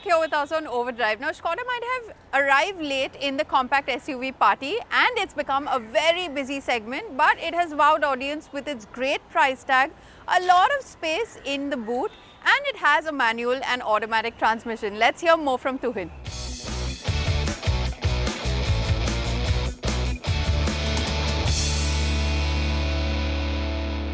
back here with us on Overdrive. Now, Skoda might have arrived late in the compact SUV party and it's become a very busy segment, but it has wowed audience with its great price tag, a lot of space in the boot, and it has a manual and automatic transmission. Let's hear more from Tuhin.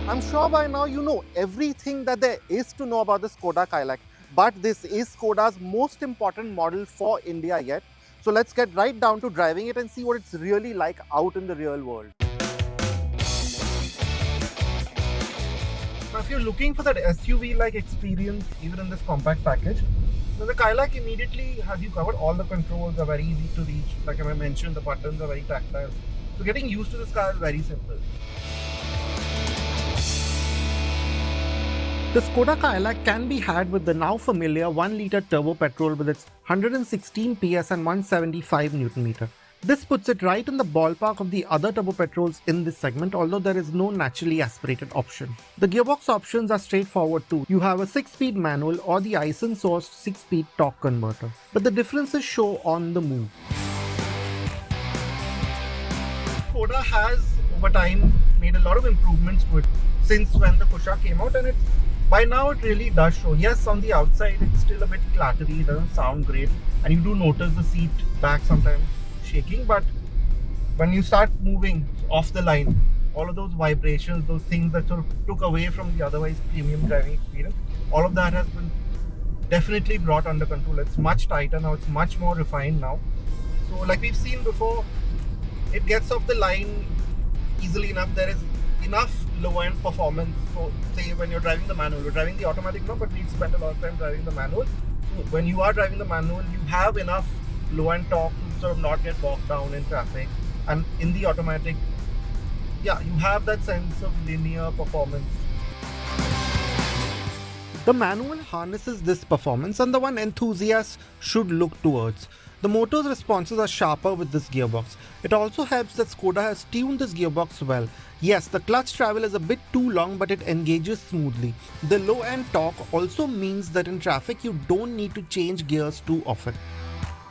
I'm sure by now you know everything that there is to know about the Skoda Kylaq, but this is Skoda's most important model for India yet. So let's get right down to driving it and see what it's really like out in the real world. Now, if you're looking for that SUV-like experience even in this compact package, then the Kylaq immediately has you covered. All the controls are very easy to reach. Like I mentioned, the buttons are very tactile. So getting used to this car is very simple. The Skoda Kylaq can be had with the now familiar 1-litre turbo petrol with its 116 PS and 175 Nm. This puts it right in the ballpark of the other turbo petrols in this segment, although there is no naturally aspirated option. The gearbox options are straightforward too. You have a 6-speed manual or the Aisin-sourced 6-speed torque converter, but the differences show on the move. Skoda has over time made a lot of improvements to it since when the Kylaq came out, and by now it really does show. Yes, on the outside it's still a bit clattery, it doesn't sound great, and you do notice the seat back sometimes shaking, but when you start moving off the line, all of those vibrations, those things that sort of took away from the otherwise premium driving experience, all of that has been definitely brought under control. It's much tighter now, it's much more refined now. So like we've seen before, it gets off the line easily enough. There is enough low-end performance. So say when you're driving the manual, you're driving the automatic now, but we spent a lot of time driving the manual. So when you are driving the manual, you have enough low-end torque to sort of not get bogged down in traffic. And in the automatic, yeah, you have that sense of linear performance. The manual harnesses this performance, and the one enthusiasts should look towards. The motor's responses are sharper with this gearbox. It also helps that Skoda has tuned this gearbox well. Yes, the clutch travel is a bit too long, but it engages smoothly. The low-end torque also means that in traffic you don't need to change gears too often.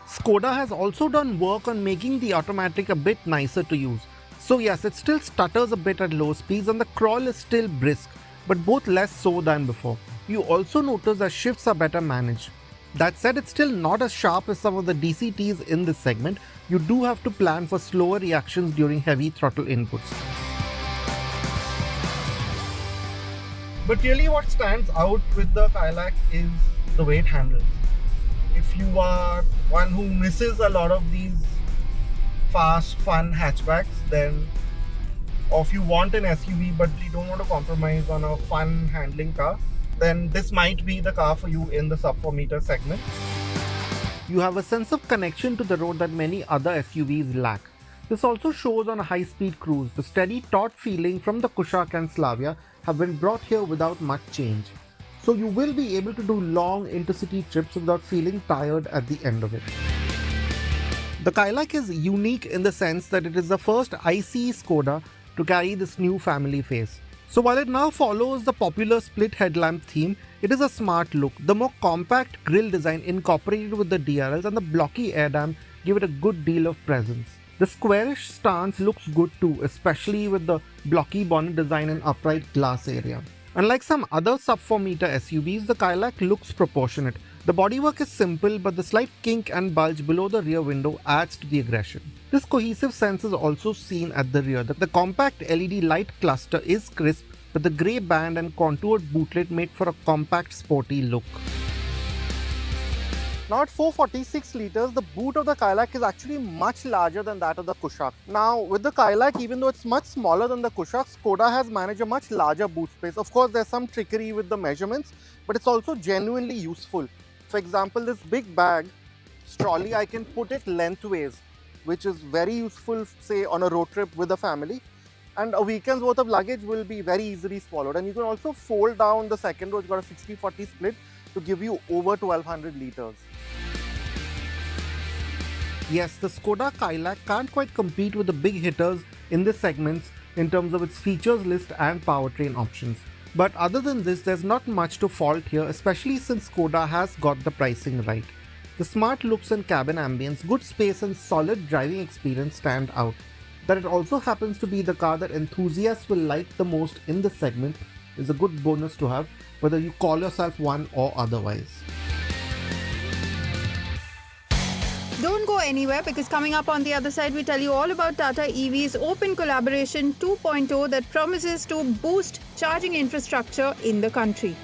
Skoda has also done work on making the automatic a bit nicer to use. So yes, it still stutters a bit at low speeds and the crawl is still brisk, but both less so than before. You also notice that shifts are better managed. That said, it's still not as sharp as some of the DCTs in this segment. You do have to plan for slower reactions during heavy throttle inputs. But really what stands out with the Kylaq is the way it handles. If you are one who misses a lot of these fast, fun hatchbacks, then, or if you want an SUV but you don't want to compromise on a fun handling car, then this might be the car for you in the sub 4 meter segment. You have a sense of connection to the road that many other SUVs lack. This also shows on a high-speed cruise. The steady taut feeling from the Kylaq and Slavia have been brought here without much change. So you will be able to do long intercity trips without feeling tired at the end of it. The Kylaq is unique in the sense that it is the first ICE Skoda to carry this new family face. So while it now follows the popular split headlamp theme, it is a smart look. The more compact grille design incorporated with the DRLs and the blocky air dam give it a good deal of presence. The squarish stance looks good too, especially with the blocky bonnet design and upright glass area. Unlike some other sub-4 meter SUVs, the Kylaq looks proportionate. The bodywork is simple, but the slight kink and bulge below the rear window adds to the aggression. This cohesive sense is also seen at the rear. The compact LED light cluster is crisp, but the grey band and contoured bootlet make for a compact sporty look. Now at 446 litres, the boot of the Kylaq is actually much larger than that of the Kylaq. Now with the Kylaq, even though it's much smaller than the Kylaq, Skoda has managed a much larger boot space. Of course, there's some trickery with the measurements, but it's also genuinely useful. For example, this big bag, trolley, I can put it lengthways, which is very useful, say, on a road trip with a family. And a weekend's worth of luggage will be very easily swallowed. And you can also fold down the second row. It's got a 60-40 split to give you over 1200 litres. Yes, the Skoda Kylaq can't quite compete with the big hitters in this segment in terms of its features list and powertrain options. But other than this, there's not much to fault here, especially since Skoda has got the pricing right. The smart looks and cabin ambience, good space and solid driving experience stand out. That it also happens to be the car that enthusiasts will like the most in this segment is a good bonus to have, whether you call yourself one or otherwise. Don't go anywhere, because coming up on the other side, we tell you all about Tata EV's Open Collaboration 2.0 that promises to boost charging infrastructure in the country.